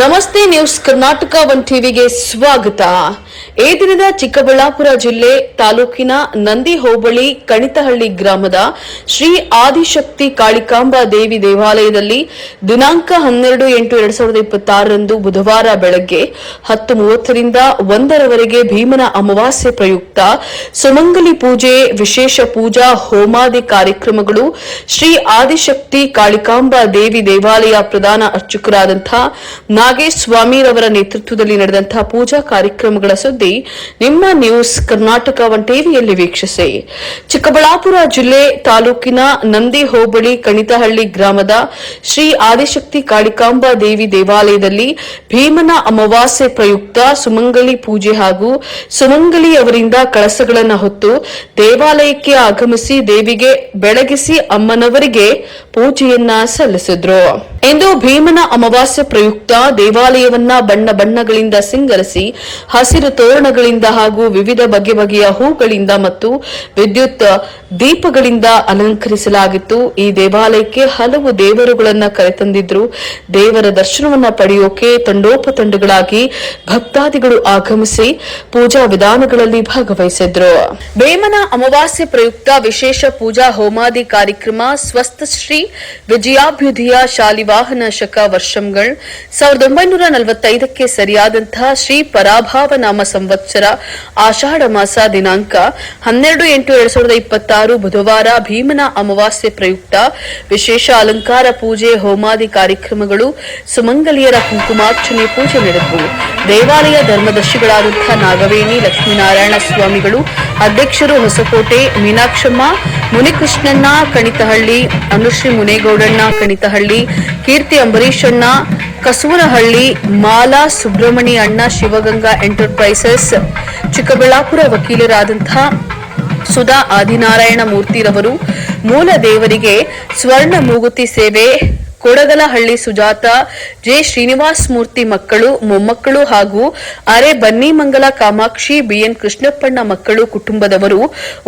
ನಮಸ್ತೆ news Karnataka one ಟಿವಿಗೆ ಸ್ವಾಗತ. ಈ ದಿನದ ಚಿಕ್ಕಬಳ್ಳಾಪುರ ಜಿಲ್ಲೆ ತಾಲೂಕಿನ ನಂದಿ ಹೋಬಳಿ ಕಣಿತಹಳ್ಳಿ ಗ್ರಾಮದ ಶ್ರೀ ಆದಿಶಕ್ತಿ ಕಾಳಿಕಾಂಬಾ ದೇವಿ ದೇವಾಲಯದಲ್ಲಿ ದಿನಾಂಕ 12/8/2026 ಬುಧವಾರ ಬೆಳಗ್ಗೆ 10:30ರಿಂದ 1ರವರೆಗೆ ಭೀಮನ ಅಮಾವಾಸ್ಯೆ ಪ್ರಯುಕ್ತ ಸುಮಂಗಲಿ ಪೂಜೆ, ವಿಶೇಷ ಪೂಜಾ ಹೋಮಾದಿ ಕಾರ್ಯಕ್ರಮಗಳು ಶ್ರೀ ಆದಿಶಕ್ತಿ ಕಾಳಿಕಾಂಬಾ ದೇವಿ ದೇವಾಲಯ ಪ್ರಧಾನ ಅರ್ಚಕರಾದಂತಹ ನಾಗೇಶ್ ಸ್ವಾಮಿರವರ ನೇತೃತ್ವದಲ್ಲಿ ನಡೆದಂತಹ ಪೂಜಾ ಕಾರ್ಯಕ್ರಮಗಳ ಸುದ್ದಿ ನಿಮ್ಮ ನ್ಯೂಸ್ ಕರ್ನಾಟಕ ಒನ್ ಟಿವಿಯಲ್ಲಿ ವೀಕ್ಷಿಸಿ. ಚಿಕ್ಕಬಳ್ಳಾಪುರ ಜಿಲ್ಲೆ ತಾಲೂಕಿನ ನಂದಿ ಹೋಬಳಿ ಕಣಿತಹಳ್ಳಿ ಗ್ರಾಮದ ಶ್ರೀ ಆದಿಶಕ್ತಿ ಕಾಳಿಕಾಂಬಾ ದೇವಿ ದೇವಾಲಯದಲ್ಲಿ ಭೀಮನ ಅಮಾವಾಸ್ಯೆ ಪ್ರಯುಕ್ತ ಸುಮಂಗಲಿ ಪೂಜೆ ಹಾಗೂ ಸುಮಂಗಲಿ ಅವರಿಂದ ಕಳಸಗಳನ್ನು ಹೊತ್ತು ದೇವಾಲಯಕ್ಕೆ ಆಗಮಿಸಿ ದೇವಿಗೆ ಬೆಳಗಿಸಿ ಅಮ್ಮನವರಿಗೆ ಪೂಜೆಯನ್ನ ಸಲ್ಲಿಸಿದ್ರು. ಇಂದು ಭೀಮನ ಅಮಾವಾಸ್ಯೆ ಪ್ರಯುಕ್ತ ದೇವಾಲಯವನ್ನ ಬಣ್ಣ ಬಣ್ಣಗಳಿಂದ ಸಿಂಗರಿಸಿ ಹಸಿರು ತೋರಣಗಳಿಂದ ಹಾಗೂ ವಿವಿಧ ಬಗೆ ಬಗೆಯ ಹೂಗಳಿಂದ ಮತ್ತು ವಿದ್ಯುತ್ ದೀಪಗಳಿಂದ ಅಲಂಕರಿಸಲಾಗಿತ್ತು. ಈ ದೇವಾಲಯಕ್ಕೆ ಹಲವು ದೇವರುಗಳನ್ನ ಕರೆತಂದಿದ್ರು. ದೇವರ ದರ್ಶನವನ್ನ ಪಡೆಯೋಕೆ ತಂಡೋಪತಂಡಗಳಾಗಿ ಭಕ್ತಾದಿಗಳು ಆಗಮಿಸಿ ಪೂಜಾ ವಿಧಾನಗಳಲ್ಲಿ ಭಾಗವಹಿಸಿದ್ರು. ಭೀಮನ ಅಮಾವಾಸ್ಯೆ ಪ್ರಯುಕ್ತ ವಿಶೇಷ ಪೂಜಾ ಹೋಮಾದಿ ಕಾರ್ಯಕ್ರಮ ಸ್ವಸ್ಥ ಶ್ರೀ ವಿಜಯಾಭ್ಯುದಯ ಶಾಲಿವಾಹನ ಶಕ ವರ್ಷಂಗಳ್ 1945ಕ್ಕೆ ಸರಿಯಾದಂತಹ ಶ್ರೀ ಪರಾಭಾವ ನಾಮ ಸಂವತ್ಸರ ಆಷಾಢ ಮಾಸ ದಿನಾಂಕ 12/8/2026 ಬುಧವಾರ ಭೀಮನ ಅಮಾವಾಸ್ಯೆ ಪ್ರಯುಕ್ತ ವಿಶೇಷ ಅಲಂಕಾರ ಪೂಜೆ ಹೋಮಾದಿ ಕಾರ್ಯಕ್ರಮಗಳು ಸುಮಂಗಲಿಯರ ಕುಂಕುಮಾರ್ಚನೆ ಪೂಜೆ ನಡೆದವು. ದೇವಾಲಯ ಧರ್ಮದರ್ಶಿಗಳಾದಂತಹ ನಾಗವೇಣಿ ಲಕ್ಷ್ಮೀನಾರಾಯಣ ಸ್ವಾಮಿಗಳು, ಅಧ್ಯಕ್ಷರು ಹೊಸಕೋಟೆ ಮೀನಾಕ್ಷಮ್ಮ, ಮುನಿಕೃಷ್ಣಣ್ಣ ಕಣಿತಹಳ್ಳಿ, ಅನುಶ್ರೀ ಮುನೇಗೌಡಣ್ಣ ಕಣಿತಹಳ್ಳಿ, ಕೀರ್ತಿ ಅಂಬರೀಶಣ್ಣ ಕಸೂರಹಳ್ಳಿ, ಮಾಲಾ ಸುಬ್ರಹ್ಮಣಿ ಅಣ್ಣ ಶಿವಗಂಗಾ ಎಂಟರ್ಪ್ರೈಸಸ್, ಚಿಕ್ಕಬಳ್ಳಾಪುರ ವಕೀಲರಾದಂತಹ ಸುಧಾ ಆದಿನಾರಾಯಣ ಮೂರ್ತಿರವರು, ಮೂಲ ದೇವರಿಗೆ ಸ್ವರ್ಣ ಮೂಗುತಿ ಸೇವೆ, ಕೊಡಗಲಹಳ್ಳಿ ಸುಜಾತ, ಜೆ ಶ್ರೀನಿವಾಸ್ ಮೂರ್ತಿ ಮಕ್ಕಳು ಮೊಮ್ಮಕ್ಕಳು ಹಾಗೂ ಅರೆ ಬನ್ನಿಮಂಗಲ ಕಾಮಾಕ್ಷಿ, ಬಿಎನ್ ಕೃಷ್ಣಪ್ಪಣ್ಣ ಮಕ್ಕಳು ಕುಟುಂಬದವರು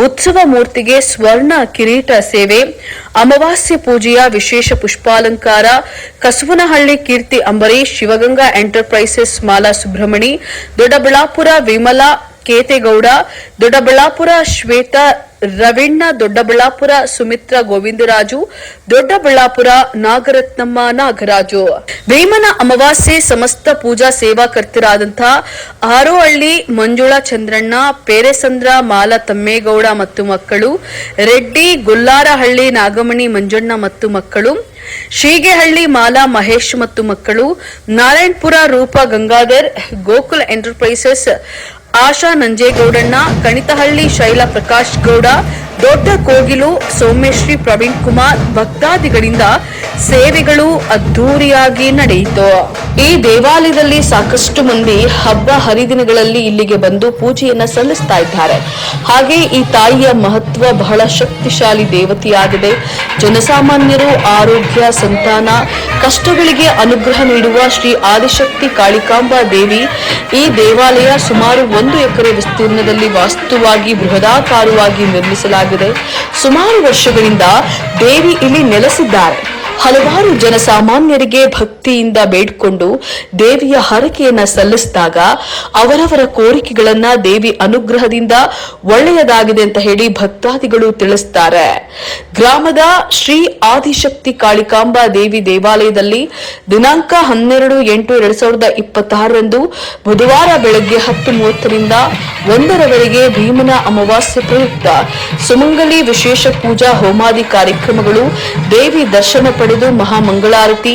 ಉತ್ಸವ ಮೂರ್ತಿಗೆ ಸ್ವರ್ಣ ಕಿರೀಟ ಸೇವೆ, ಅಮಾವಾಸ್ಯೆ ಪೂಜೆಯ ವಿಶೇಷ ಪುಷ್ಪಾಲಂಕಾರ, ಕಸವನಹಳ್ಳಿ ಕೀರ್ತಿ ಅಂಬರೀಶ್, ಶಿವಗಂಗಾ ಎಂಟರ್ಪ್ರೈಸಸ್ ಮಾಲಾ ಸುಬ್ರಹ್ಮಣಿ, ದೊಡ್ಡಬಳ್ಳಾಪುರ ವಿಮಲಾ ಕೇತೆಗೌಡ, ದೊಡ್ಡಬಳ್ಳಾಪುರ ಶ್ವೇತಾ ರವಿಣ್ಣ, ದೊಡ್ಡಬಳ್ಳಾಪುರ ಸುಮಿತ್ರ ಗೋವಿಂದರಾಜು, ದೊಡ್ಡಬಳ್ಳಾಪುರ ನಾಗರತ್ನಮ್ಮ ನಾಗರಾಜು. ಭೀಮನ ಅಮಾವಾಸ್ಯೆ ಸಮಸ್ತ ಪೂಜಾ ಸೇವಾಕರ್ತರಾದಂತಹ ಆರೋಹಳ್ಳಿ ಮಂಜುಳಾ ಚಂದ್ರಣ್ಣ, ಪೇರೆಸಂದ್ರ ಮಾಲಾ ತಮ್ಮೇಗೌಡ ಮತ್ತು ಮಕ್ಕಳು, ರೆಡ್ಡಿ ಗುಲ್ಲಾರಹಳ್ಳಿ ನಾಗಮಣಿ ಮಂಜಣ್ಣ ಮತ್ತು ಮಕ್ಕಳು, ಶೀಗೆಹಳ್ಳಿ ಮಾಲಾ ಮಹೇಶ್ ಮತ್ತು ಮಕ್ಕಳು, ನಾರಾಯಣಪುರ ರೂಪ ಗಂಗಾಧರ್, ಗೋಕುಲ್ ಎಂಟರ್ಪ್ರೈಸಸ್ ಆಶಾ ನಂಜೇಗೌಡಣ್ಣ, ಕಣಿತಹಳ್ಳಿ ಶೈಲಾ ಪ್ರಕಾಶ್ ಗೌಡ, ದೊಡ್ಡ ಕೋಗಿಲು ಸೋಮೇಶ್ರೀ ಪ್ರವೀಣ್ ಕುಮಾರ್ ಭಕ್ತಾದಿಗಳಿಂದ ಸೇವೆಗಳು ಅದ್ದೂರಿಯಾಗಿ ನಡೆಯಿತು. ಈ ದೇವಾಲಯದಲ್ಲಿ ಸಾಕಷ್ಟು ಮಂದಿ ಹಬ್ಬ ಹರಿದಿನಗಳಲ್ಲಿ ಇಲ್ಲಿಗೆ ಬಂದು ಪೂಜೆಯನ್ನ ಸಲ್ಲಿಸ್ತಾ ಇದ್ದಾರೆ. ಹಾಗೆ ಈ ತಾಯಿಯ ಮಹತ್ವ ಬಹಳ ಶಕ್ತಿಶಾಲಿ ದೇವತೆಯಾಗಿದೆ. ಜನಸಾಮಾನ್ಯರು ಆರೋಗ್ಯ, ಸಂತಾನ, ಕಷ್ಟಗಳಿಗೆ ಅನುಗ್ರಹ ನೀಡುವ ಶ್ರೀ ಆದಿಶಕ್ತಿ ಕಾಳಿಕಾಂಬಾ ದೇವಿ ಈ ದೇವಾಲಯ ಸುಮಾರು 1 ಎಕರೆ ವಿಸ್ತೀರ್ಣದಲ್ಲಿ ವಾಸ್ತುವಾಗಿ ಬೃಹದಾಕಾರವಾಗಿ ನಿರ್ಮಿಸಲಾಗಿದೆ. ಸುಮಾರು ವರ್ಷಗಳಿಂದ ದೇವಿ ಇಲ್ಲಿ ನೆಲೆಸಿದ್ದಾರೆ. ಹಲವಾರು ಜನಸಾಮಾನ್ಯರಿಗೆ ಭಕ್ತಿಯಿಂದ ಬೇಡಿಕೊಂಡು ದೇವಿಯ ಹರಕೆಯನ್ನ ಸಲ್ಲಿಸಿದಾಗ ಅವರವರ ಕೋರಿಕೆಗಳನ್ನ ದೇವಿ ಅನುಗ್ರಹದಿಂದ ಒಳ್ಳೆಯದಾಗಿದೆ ಅಂತ ಹೇಳಿ ಭಕ್ತಾದಿಗಳು ತಿಳಿಸುತ್ತಾರೆ. ಗ್ರಾಮದ ಶ್ರೀ ಆದಿಶಕ್ತಿ ಕಾಳಿಕಾಂಬಾ ದೇವಿ ದೇವಾಲಯದಲ್ಲಿ ದಿನಾಂಕ 12/8/2026 ಬುಧವಾರ ಬೆಳಗ್ಗೆ 10:30ರಿಂದ 1ರವರೆಗೆ ಭೀಮನ ಅಮಾವಾಸ್ಯೆ ಪ್ರಯುಕ್ತ ಸುಮಂಗಲಿ ವಿಶೇಷ ಪೂಜಾ ಹೋಮಾದಿ ಕಾರ್ಯಕ್ರಮಗಳು, ದೇವಿ ದರ್ಶನ ಪಡೆದು ಮಹಾಮಂಗಳಾರತಿ,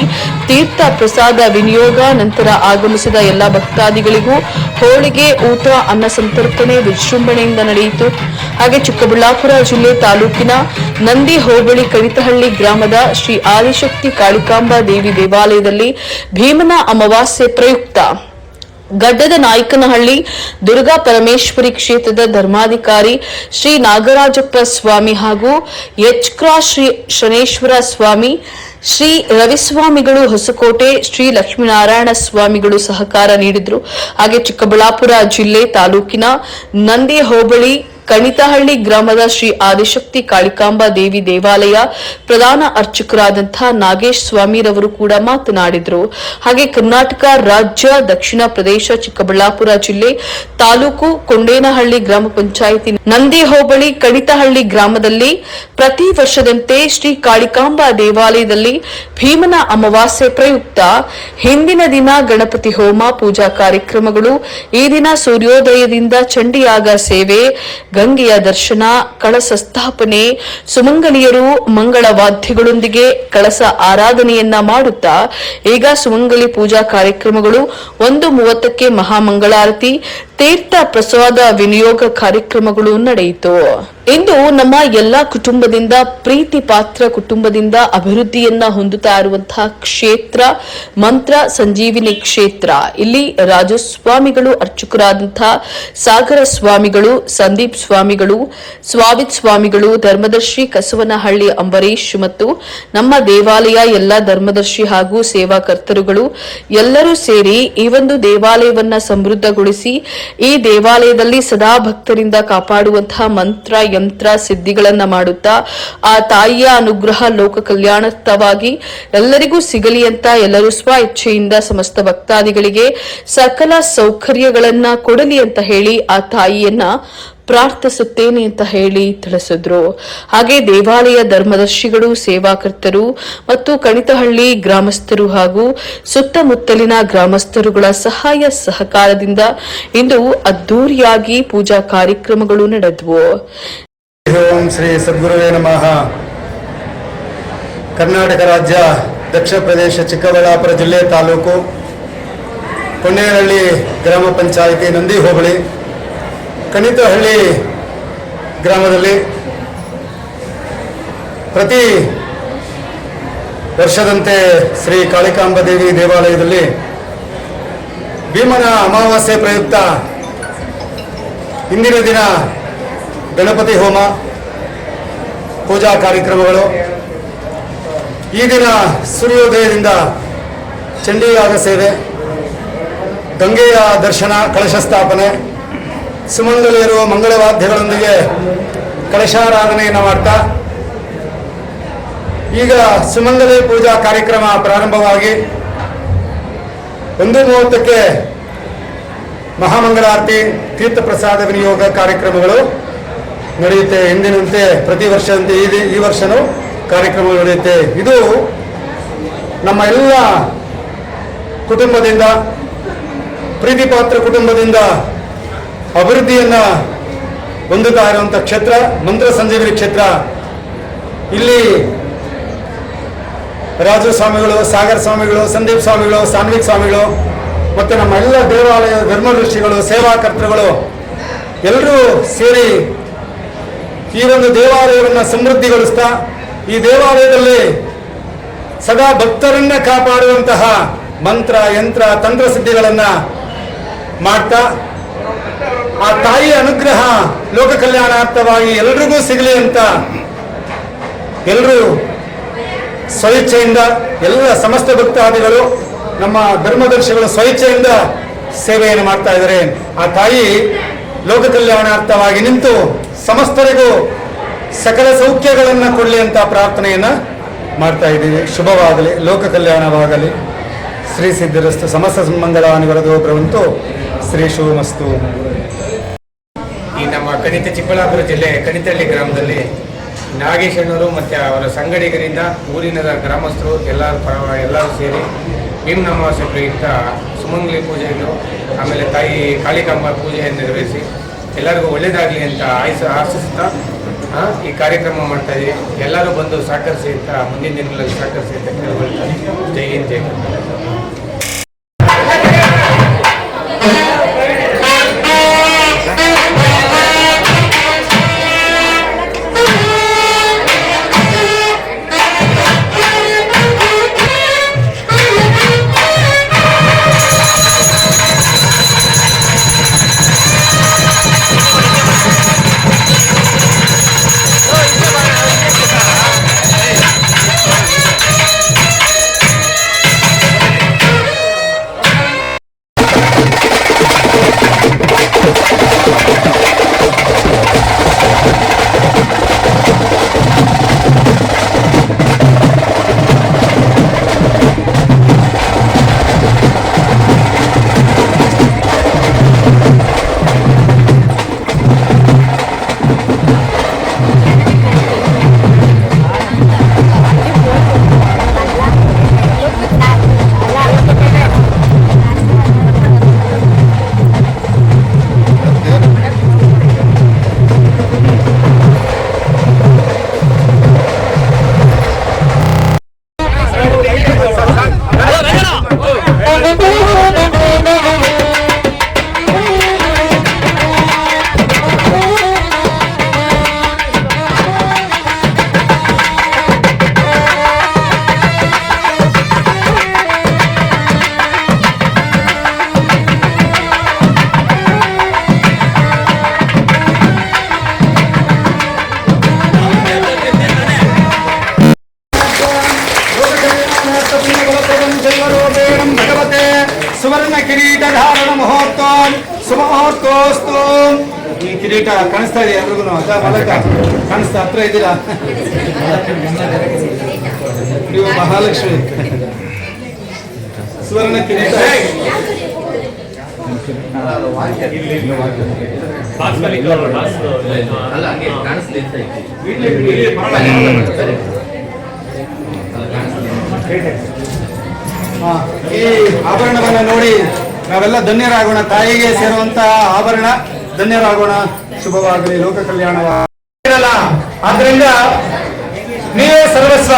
ತೀರ್ಥ ಪ್ರಸಾದ ವಿನಿಯೋಗ, ನಂತರ ಆಗಮಿಸಿದ ಎಲ್ಲ ಭಕ್ತಾದಿಗಳಿಗೂ ಹೋಳಿಗೆ, ಊಟ, ಅನ್ನ ಸಂತರ್ಪಣೆ ವಿಜೃಂಭಣೆಯಿಂದ ನಡೆಯಿತು. ಹಾಗೆ ಚಿಕ್ಕಬಳ್ಳಾಪುರ ಜಿಲ್ಲೆ ತಾಲೂಕಿನ ನಂದಿ ಹೋಬಳಿ ಕಣಿತಹಳ್ಳಿ ಗ್ರಾಮದ ಶ್ರೀ ಆದಿಶಕ್ತಿ ಕಾಳಿಕಾಂಬಾ ದೇವಿ ದೇವಾಲಯದಲ್ಲಿ ಭೀಮನ ಅಮಾವಾಸ್ಯೆ ಪ್ರಯುಕ್ತ ಗಡ್ಡದ ನಾಯಕನಹಳ್ಳಿ ದುರ್ಗಾ ಪರಮೇಶ್ವರಿ ಕ್ಷೇತ್ರದ ಧರ್ಮಾಧಿಕಾರಿ ಶ್ರೀ ನಾಗರಾಜಪ್ಪ ಸ್ವಾಮಿ ಹಾಗೂ ಶ್ರೀ ಶನೇಶ್ವರ ಸ್ವಾಮಿ, ಶ್ರೀ ರವಿಸ್ವಾಮಿಗಳು ಹೊಸಕೋಟೆ, ಶ್ರೀ ಲಕ್ಷ್ಮೀನಾರಾಯಣ ಸ್ವಾಮಿಗಳು ಸಹಕಾರ ನೀಡಿದ್ರು. ಹಾಗೆ ಚಿಕ್ಕಬಳ್ಳಾಪುರ ಜಿಲ್ಲೆ ತಾಲೂಕಿನ ನಂದಿ ಹೋಬಳಿ ಕಣಿತಹಳ್ಳಿ ಗ್ರಾಮದ ಶ್ರೀ ಆದಿಶಕ್ತಿ ಕಾಳಿಕಾಂಬಾ ದೇವಿ ದೇವಾಲಯ ಪ್ರಧಾನ ಅರ್ಚಕರಾದಂತಹ ನಾಗೇಶ್ ಸ್ವಾಮಿರವರು ಕೂಡ ಮಾತನಾಡಿದರು. ಹಾಗೆ ಕರ್ನಾಟಕ ರಾಜ್ಯ ದಕ್ಷಿಣ ಪ್ರದೇಶ ಚಿಕ್ಕಬಳ್ಳಾಪುರ ಜಿಲ್ಲೆ ತಾಲೂಕು ಕೊಂಡೇನಹಳ್ಳಿ ಗ್ರಾಮ ಪಂಚಾಯಿತಿ ನಂದಿ ಹೋಬಳಿ ಕಣಿತಹಳ್ಳಿ ಗ್ರಾಮದಲ್ಲಿ ಪ್ರತಿ ವರ್ಷದಂತೆ ಶ್ರೀ ಕಾಳಿಕಾಂಬಾ ದೇವಾಲಯದಲ್ಲಿ ಭೀಮನ ಅಮಾವಾಸ್ಯೆ ಪ್ರಯುಕ್ತ ಹಿಂದಿನ ದಿನ ಗಣಪತಿ ಹೋಮ ಪೂಜಾ ಕಾರ್ಯಕ್ರಮಗಳು, ಈ ದಿನ ಸೂರ್ಯೋದಯದಿಂದ ಚಂಡಿಯಾಗ ಸೇವೆ, ಗಂಗೆಯ ದರ್ಶನ, ಕಳಸ ಸ್ಥಾಪನೆ, ಸುಮಂಗಲಿಯರು ಮಂಗಳ ವಾದ್ಯಗಳೊಂದಿಗೆ ಕಳಸ ಆರಾಧನೆಯನ್ನ ಮಾಡುತ್ತಾ ಈಗ ಸುಮಂಗಲಿ ಪೂಜಾ ಕಾರ್ಯಕ್ರಮಗಳು 1:30ಕ್ಕೆ ಮಹಾಮಂಗಳಾರತಿ, ತೀರ್ಥ ಪ್ರಸಾದ ವಿನಿಯೋಗ ಕಾರ್ಯಕ್ರಮಗಳು ನಡೆಯಿತು. ಇಂದು ನಮ್ಮ ಎಲ್ಲಾ ಕುಟುಂಬದಿಂದ ಪ್ರೀತಿ ಪಾತ್ರ ಕುಟುಂಬದಿಂದ ಅಭಿವೃದ್ಧಿಯನ್ನ ಹೊಂದುತ್ತಾ ಇರುವಂತಹ ಕ್ಷೇತ್ರ ಮಂತ್ರ ಸಂಜೀವಿನಿ ಕ್ಷೇತ್ರ. ಇಲ್ಲಿ ರಾಜಸ್ವಾಮಿಗಳು ಅರ್ಚಕರಾದಂತಹ ಸಾಗರ ಸ್ವಾಮಿಗಳು, ಸಂದೀಪ್ ಸ್ವಾಮಿಗಳು, ಸ್ವಾವಿತ್ ಸ್ವಾಮಿಗಳು, ಧರ್ಮದರ್ಶಿ ಕಸವನಹಳ್ಳಿ ಅಂಬರೀಶ್ ಮತ್ತು ನಮ್ಮ ದೇವಾಲಯ ಎಲ್ಲ ಧರ್ಮದರ್ಶಿ ಹಾಗೂ ಸೇವಾಕರ್ತರುಗಳು ಎಲ್ಲರೂ ಸೇರಿ ಈ ಒಂದು ದೇವಾಲಯವನ್ನ ಸಮೃದ್ಧಗೊಳಿಸಿ ಈ ದೇವಾಲಯದಲ್ಲಿ ಸದಾ ಭಕ್ತರಿಂದ ಕಾಪಾಡುವಂತಹ ಮಂತ್ರ ಯಂತ್ರ ಸಿದ್ಧಿಗಳನ್ನ ಮಾಡುತ್ತಾ ಆ ತಾಯಿಯ ಅನುಗ್ರಹ ಲೋಕ ಕಲ್ಯಾಣಾರ್ಥವಾಗಿ ಎಲ್ಲರಿಗೂ ಸಿಗಲಿ ಅಂತ ಎಲ್ಲರೂ ಸ್ವ ಇಚ್ಛೆಯಿಂದ ಸಮಸ್ತ ಭಕ್ತಾದಿಗಳಿಗೆ ಸಕಲ ಸೌಕರ್ಯಗಳನ್ನ ಕೊಡಲಿ ಅಂತ ಹೇಳಿ ಆ ತಾಯಿಯನ್ನ ಪ್ರಾರ್ಥಿಸುತ್ತೇನೆ ಅಂತ ಹೇಳಿ ತಿಳಿಸಿದ್ರು. ಹಾಗೆ ದೇವಾಲಯ ಧರ್ಮದರ್ಶಿಗಳು, ಸೇವಾಕರ್ತರು ಮತ್ತು ಕಣಿತಹಳ್ಳಿ ಗ್ರಾಮಸ್ಥರು ಹಾಗೂ ಸುತ್ತಮುತ್ತಲಿನ ಗ್ರಾಮಸ್ಥರುಗಳ ಸಹಾಯ ಸಹಕಾರದಿಂದ ಇಂದು ಅದ್ದೂರಿಯಾಗಿ ಪೂಜಾ ಕಾರ್ಯಕ್ರಮಗಳು ನಡೆದವು. ಓಂ ಶ್ರೀ ಸದ್ಗುರುವೇ ನಮಃ. ಕರ್ನಾಟಕ ರಾಜ್ಯ ದಕ್ಷಿಣ ಪ್ರದೇಶ ಚಿಕ್ಕಬಳ್ಳಾಪುರ ಜಿಲ್ಲೆ ತಾಲೂಕು ಕೊಂಡೇನಹಳ್ಳಿ ಗ್ರಾಮ ಪಂಚಾಯಿತಿ ನಂದಿ ಹೋಬಳಿ ಕಣಿತಹಳ್ಳಿ ಗ್ರಾಮದಲ್ಲಿ ಪ್ರತಿ ವರ್ಷದಂತೆ ಶ್ರೀ ಕಾಳಿಕಾಂಬಾ ದೇವಿ ದೇವಾಲಯದಲ್ಲಿ ಭೀಮನ ಅಮಾವಾಸ್ಯೆ ಪ್ರಯುಕ್ತ ಇಂದಿನ ದಿನ ಗಣಪತಿ ಹೋಮ ಪೂಜಾ ಕಾರ್ಯಕ್ರಮಗಳು, ಈ ದಿನ ಸೂರ್ಯೋದಯದಿಂದ ಚಂಡೀಯಾಗ ಸೇವೆ, ಗಂಗೆಯ ದರ್ಶನ, ಕಳಶ ಸ್ಥಾಪನೆ, ಸುಮಂಗಲಿಯರು ಮಂಗಳವಾದ್ಯಗಳೊಂದಿಗೆ ಕಳಶಾರಾಧನೆಯನ್ನು ಮಾಡ್ತಾ ಈಗ ಸುಮಂಗಲಿ ಪೂಜಾ ಕಾರ್ಯಕ್ರಮ ಪ್ರಾರಂಭವಾಗಿ 1:30ಕ್ಕೆ ಮಹಾಮಂಗಳಾರತಿ, ತೀರ್ಥ ಪ್ರಸಾದ ವಿನಿಯೋಗ ಕಾರ್ಯಕ್ರಮಗಳು ನಡೆಯುತ್ತೆ. ಎಂದಿನಂತೆ ಪ್ರತಿ ವರ್ಷದಂತೆ ಈ ವರ್ಷನೂ ಕಾರ್ಯಕ್ರಮಗಳು ನಡೆಯುತ್ತೆ. ಇದು ನಮ್ಮ ಎಲ್ಲ ಕುಟುಂಬದಿಂದ, ಪ್ರೀತಿಪಾತ್ರ ಕುಟುಂಬದಿಂದ ಅಭಿವೃದ್ಧಿಯನ್ನ ಹೊಂದುತ್ತಾ ಇರುವಂಥ ಕ್ಷೇತ್ರ ಮಂತ್ರ ಸಂಜೀವಿನಿ ಕ್ಷೇತ್ರ. ಇಲ್ಲಿ ರಾಜು ಸ್ವಾಮಿಗಳು, ಸಾಗರ್ ಸ್ವಾಮಿಗಳು, ಸಂದೀಪ್ ಸ್ವಾಮಿಗಳು, ಸಾನ್ವಿಕ್ ಸ್ವಾಮಿಗಳು ಮತ್ತು ನಮ್ಮ ಎಲ್ಲ ದೇವಾಲಯ ಧರ್ಮದರ್ಶಿಗಳು, ಸೇವಾಕರ್ತರುಗಳು ಎಲ್ಲರೂ ಸೇರಿ ಈ ಒಂದು ದೇವಾಲಯವನ್ನು ಸಮೃದ್ಧಿಗೊಳಿಸ್ತಾ ಈ ದೇವಾಲಯದಲ್ಲಿ ಸದಾ ಭಕ್ತರನ್ನ ಕಾಪಾಡುವಂತಹ ಮಂತ್ರ ಯಂತ್ರ ತಂತ್ರ ಸಿದ್ಧಿಗಳನ್ನು ಮಾಡ್ತಾ ಆ ತಾಯಿಯ ಅನುಗ್ರಹ ಲೋಕ ಕಲ್ಯಾಣಾರ್ಥವಾಗಿ ಎಲ್ರಿಗೂ ಸಿಗಲಿ ಅಂತ ಎಲ್ಲರೂ ಸ್ವಇಚ್ಛೆಯಿಂದ ಎಲ್ಲ ಸಮಸ್ತ ಭಕ್ತಾದಿಗಳು ನಮ್ಮ ಧರ್ಮದರ್ಶಿಗಳು ಸ್ವಇಚ್ಛೆಯಿಂದ ಸೇವೆಯನ್ನು ಮಾಡ್ತಾ ಇದ್ದಾರೆ. ಆ ತಾಯಿ ಲೋಕ ಕಲ್ಯಾಣಾರ್ಥವಾಗಿ ನಿಂತು ಸಮಸ್ತರಿಗೂ ಸಕಲ ಸೌಖ್ಯಗಳನ್ನು ಕೊಡಲಿ ಅಂತ ಪ್ರಾರ್ಥನೆಯನ್ನು ಮಾಡ್ತಾ ಇದ್ದೀವಿ. ಶುಭವಾಗಲಿ, ಲೋಕ ಕಲ್ಯಾಣವಾಗಲಿ, ಶ್ರೀ ಸಿದ್ಧಿರಸ್ತು, ಸಮಸ್ತ ಮಂಗಳಾನಿ ವರದೋ ಭವಂತು, ಶ್ರೀ ಶುಭಮಸ್ತು. ಈ ನಮ್ಮ ಚಿಕ್ಕಬಳ್ಳಾಪುರ ಜಿಲ್ಲೆ ಕಣಿತಹಳ್ಳಿ ಗ್ರಾಮದಲ್ಲಿ ನಾಗೇಶಣ್ಣವರು ಮತ್ತು ಅವರ ಸಂಗಡಿಗರಿಂದ ಊರಿನ ಗ್ರಾಮಸ್ಥರು ಎಲ್ಲರೂ ಸೇರಿ ಭೀಮನ ಅಮಾವಾಸ್ಯೆ ಪ್ರಯುಕ್ತ ಸುಮಂಗಲಿ ಪೂಜೆಯನ್ನು ಆಮೇಲೆ ತಾಯಿ ಕಾಳಿಕಾಂಬಾ ಪೂಜೆಯನ್ನು ನೆರವೇರಿಸಿ ಎಲ್ಲರಿಗೂ ಒಳ್ಳೆಯದಾಗಲಿ ಅಂತ ಆಶಿಸ್ತಾ ಈ ಕಾರ್ಯಕ್ರಮ ಮಾಡ್ತಾ ಇದ್ದೀವಿ. ಎಲ್ಲರೂ ಬಂದು ಸಹಕರಿಸಿ ಅಂತ ಮುಂದಿನ ದಿನಗಳಲ್ಲಿ ಸಹಕರಿಸಿ ಅಂತ ಕೇಳ್ಕೊಳ್ತಾರೆ. ಜೈ ಹಿಂದ್, ಜೈ ಕರ್ನಾಟಕ. ಸುವರ್ಣ ಕಿರೀಟ ಧಾರಣ ಮಹೋತ್ಸವ ಶುಭ ಮಹೋತ್ಸವಸ್ತು. ಈ ಕಿರೀಟ ಕಾಣಿಸ್ತಾ ಇದೆ ಎಲ್ರಿಗೂ? ಮಲಕ ಕಾಣಿಸ್ತಾ? ಹತ್ರ ಇದ್ದೀರಾ ನೀವು? ಮಹಾಲಕ್ಷ್ಮಿ ಸುವರ್ಣ ಕಿರೀಟ. ಈ ಆಭರಣವನ್ನ ನೋಡಿ ನಾವೆಲ್ಲ ಧನ್ಯರಾಗೋಣ. ತಾಯಿಗೆ ಸೇರುವಂತಹ ಆಭರಣ, ಧನ್ಯರಾಗೋಣ. ಶುಭವಾಗಲಿ, ಲೋಕ ಕಲ್ಯಾಣವಾಗಲ್ಲ. ಆದ್ರಿಂದ ನೀವೇ ಸರ್ವಸ್ವ,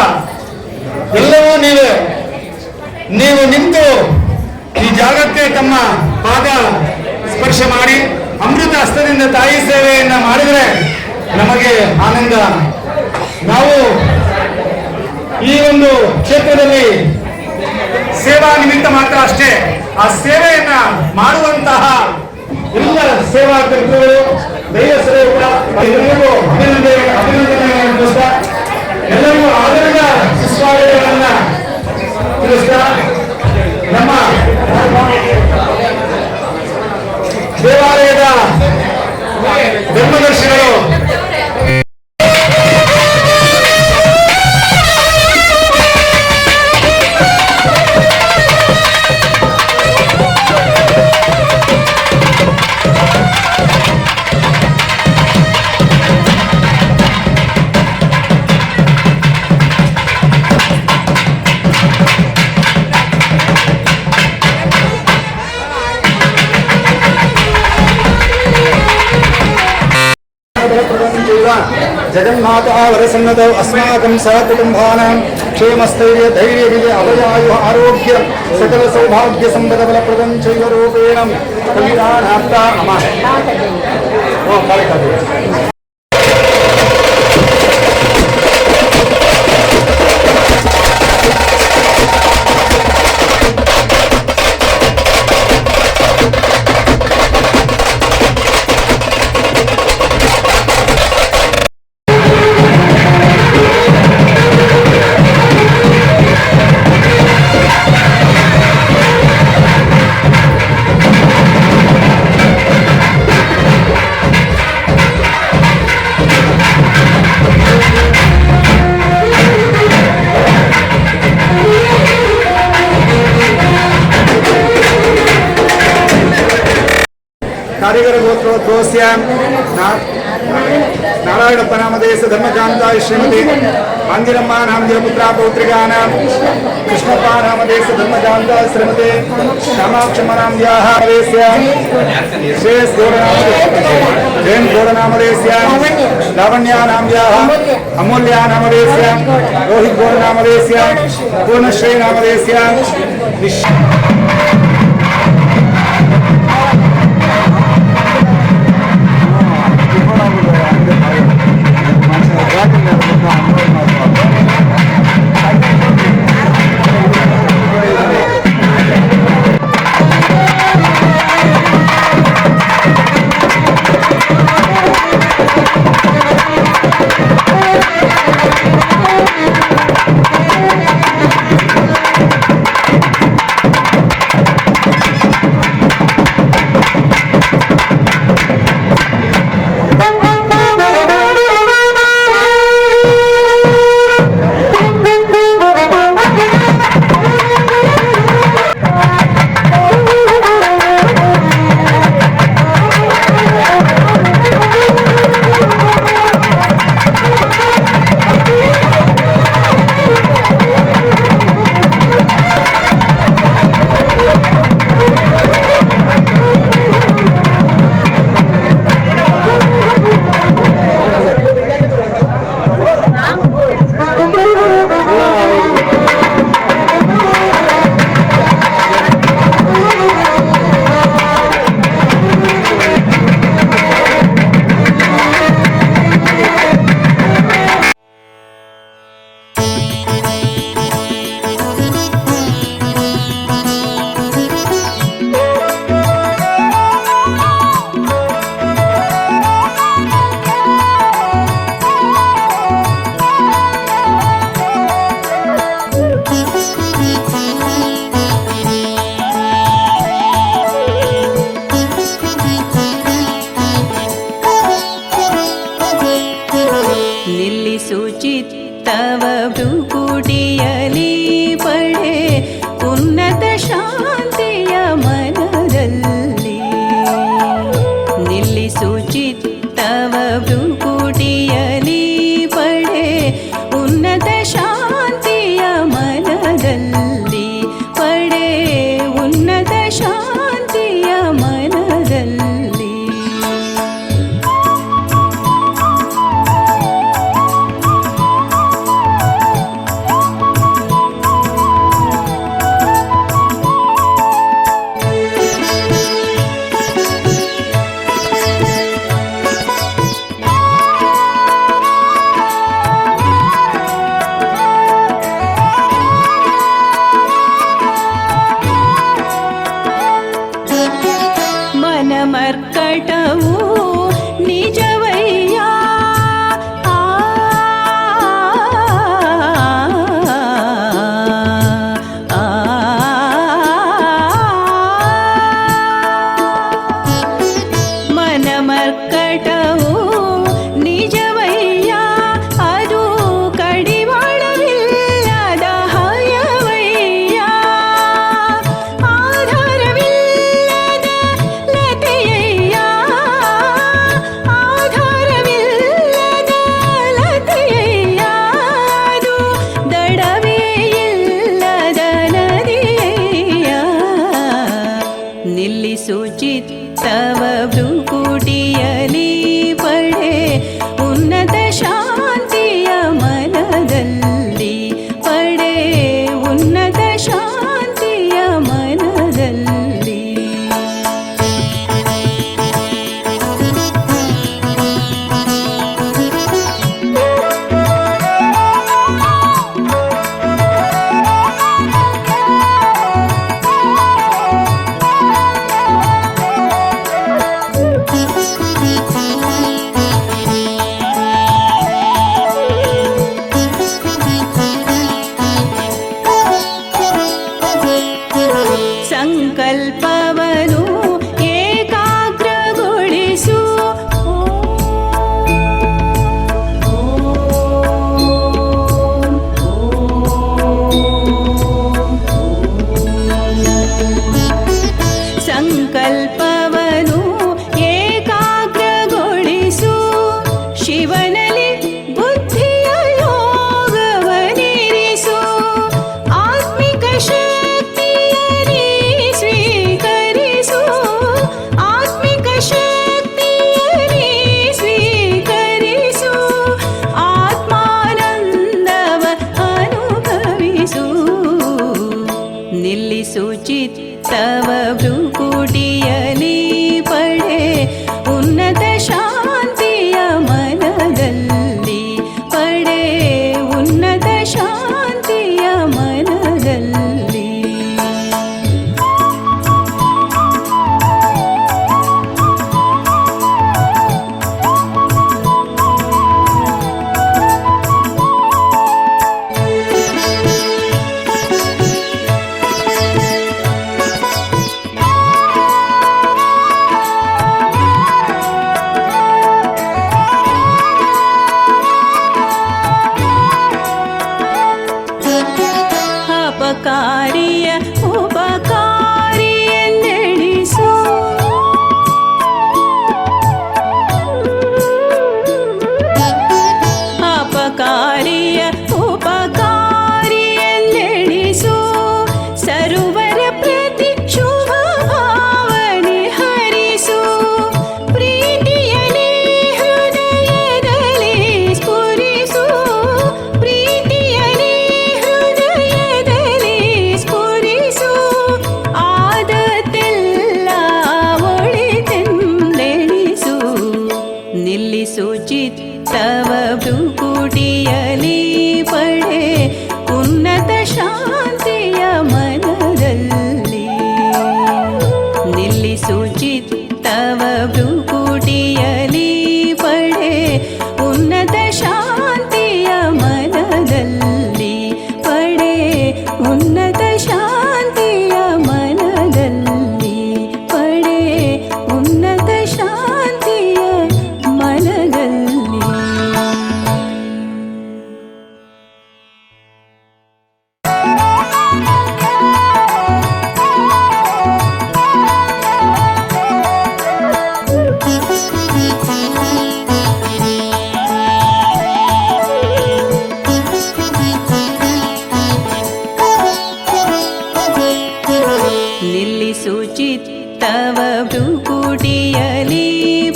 ಎಲ್ಲವೂ ನೀವೇ. ನೀವು ನಿಂತು ಈ ಜಾಗಕ್ಕೆ ತಮ್ಮ ಪಾದ ಸ್ಪರ್ಶ ಮಾಡಿ ಅಮೃತ ಹಸ್ತದಿಂದ ತಾಯಿ ಸೇವೆಯನ್ನ ಮಾಡಿದರೆ ನಮಗೆ ಆನಂದ. ನಾವು ಈ ಒಂದು ಕ್ಷೇತ್ರದಲ್ಲಿ ಸೇವಾ ನಿಮಿತ್ತ ಮಾತ್ರ ಅಷ್ಟೇ, ಆ ಸೇವೆಯನ್ನ ಮಾಡುವಂತಹ ಎಲ್ಲ ಸೇವಾ ಕರ್ತೃಗಳು ದೈವಸರು ಕೂಡ ಎಲ್ಲರಿಗೂ ಅಭಿನಂದನೆಗಳನ್ನು ಎಲ್ಲರಿಗೂ ಆದರದ ಸುಸ್ವಾಗತಗಳನ್ನ ತಿಳಿಸ್ತಾ ನಮ್ಮ ದೇವಾಲಯದ ಧರ್ಮದರ್ಶಿಗಳು जगन्माता वरसन्नतौ अस्माकं सहकुटुम्बानां क्षेमस्थैर्य धैर्य अभयायु आरोग्य सकल सौभाग्य संपद फलप्रदं चैव रूपेण कल्याणार्था नमः। ओ काले काले कारीगर गोत्रोद्भवस्य नारायणप्प नामधेयस धर्मकान्ताय श्रीमती आञ्जिरम्मा नामधेयपुत्रा पौत्रिकानां कृष्णप्प नामधेयस धर्मकान्ताय श्रीमती कामाक्षम्म नामधेयः श्रेयस जैन गौडनामधेयस्य लावण्या नामधेयः अमूल्या नामधेयस्य रोहित गौडनामधेयस्य पूर्णश्री नामधेयस्य ಭ್ರುಕುಟಿಯಲಿ ಪಡೆ ಉನ್ನತ ಶಾಂತಿಯ ಮನದಲ್ಲಿ. ನಿಲ್ಲಿಸು ಚಿತ್ತವ ಭ್ರುಕುಟಿಯಲಿ ಪಡೆ ಉನ್ನತ ಶಾಂತಿಯ ಮನದಲ್ಲಿ. ಪಡೆ ಉನ್ನತ ಶಾಂತಿಯ ಮನದಲ್ಲಿ. ಮನಮರ್ಕಟವು ನಿಜವಯ್ಯ. ಮನಮರ್ಕಟವು ನಿಜವಯ್ಯ, ಅದು ಕಡಿವಾಳವಿಲ್ಲದ ಹಯವಯ್ಯ. ಆಧಾರವಿಲ್ಲದ ಲತೆಯಯ್ಯ, ಆಧಾರವಿಲ್ಲದ ಲತೆಯಯ್ಯ. ಅದು ದಡವೇ ಇಲ್ಲದ ನದಿಯಯ್ಯ. ನಿಲ್ಲಿಸು ಚಿತ್ತವ ಭ್ರುಕುಟಿಯಲಿ ಪಡೆ ಉನ್ನತ ಶಾಂತಿಯ ಮನದಲ್ಲಿ. ಪಡೆ ಉನ್ನತ ಶಾಂತಿಯ ಮನದಲ್ಲಿ. ಸಂಕಲ್ಪವನು ಏಕಾಗ್ರಗೊಳಿಸು. ಸಂಕಲ್ಪವನು ಏಕಾಗ್ರಗೊಳಿಸು. ಶಿವನಲ್ಲಿ ಬುದ್ಧಿಯ ಯೋಗವನಿರಿಸು. ಆತ್ಮಿಕ ಶಕ್ತಿಯ ನೀ ಸ್ವೀಕರಿಸು. ಆತ್ಮಿಕ ಶಕ್ತಿಯ ನೀ ಸ್ವೀಕರಿಸು. ಆತ್ಮಾನಂದವ ಅನುಭವಿಸು. ನಿಲ್ಲಿಸು ಚಿತ್ತವ ಭ್ರುಕುಟಿಯಲಿ ಪಡೆ ಉನ್ನತ ಶಾಂತಿಯ ಮನದಲ್ಲಿ. ಪಡೆ ಉನ್ನತ ಶಾಂತಿಯ ಮನದಲ್ಲಿ. ಚಿತ್ತವ ಭ್ರುಕುಟಿಯಲಿ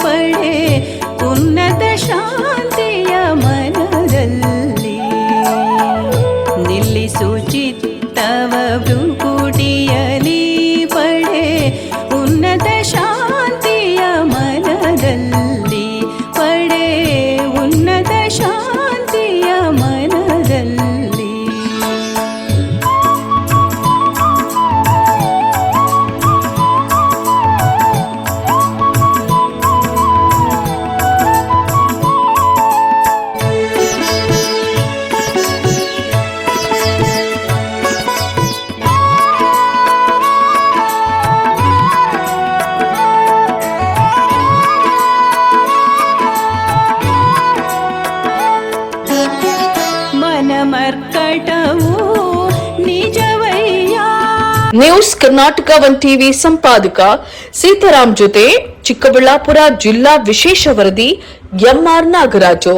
ಪಡೆ ಉನ್ನತ ಶಾಂತಿಯ ಮನದಲ್ಲಿ ನಿಲ್ಲಿಸು ಚಿತ್ತವ ಭ್ರುಕುಟಿಯಲಿ ಪಡೆ ಉನ್ನತ ಶಾಂತಿಯ ಮನದಲ್ಲಿ ಪಡೆ ಉನ್ನತ ಶಾಂತಿಯ ಮನದಲ್ಲಿ ಮನಮರ್ಕಟವು ನಿಜವಯ್ಯ. ನ್ಯೂಸ್ ಕರ್ನಾಟಕ 1 ಟಿವಿ ಸಂಪಾದಕ ಸೀತಾರಾಮ್ ಜೊತೆ ಚಿಕ್ಕಬಳ್ಳಾಪುರ ಜಿಲ್ಲಾ ವಿಶೇಷ ವರದಿ ಎಂಆರ್ ನಾಗರಾಜು.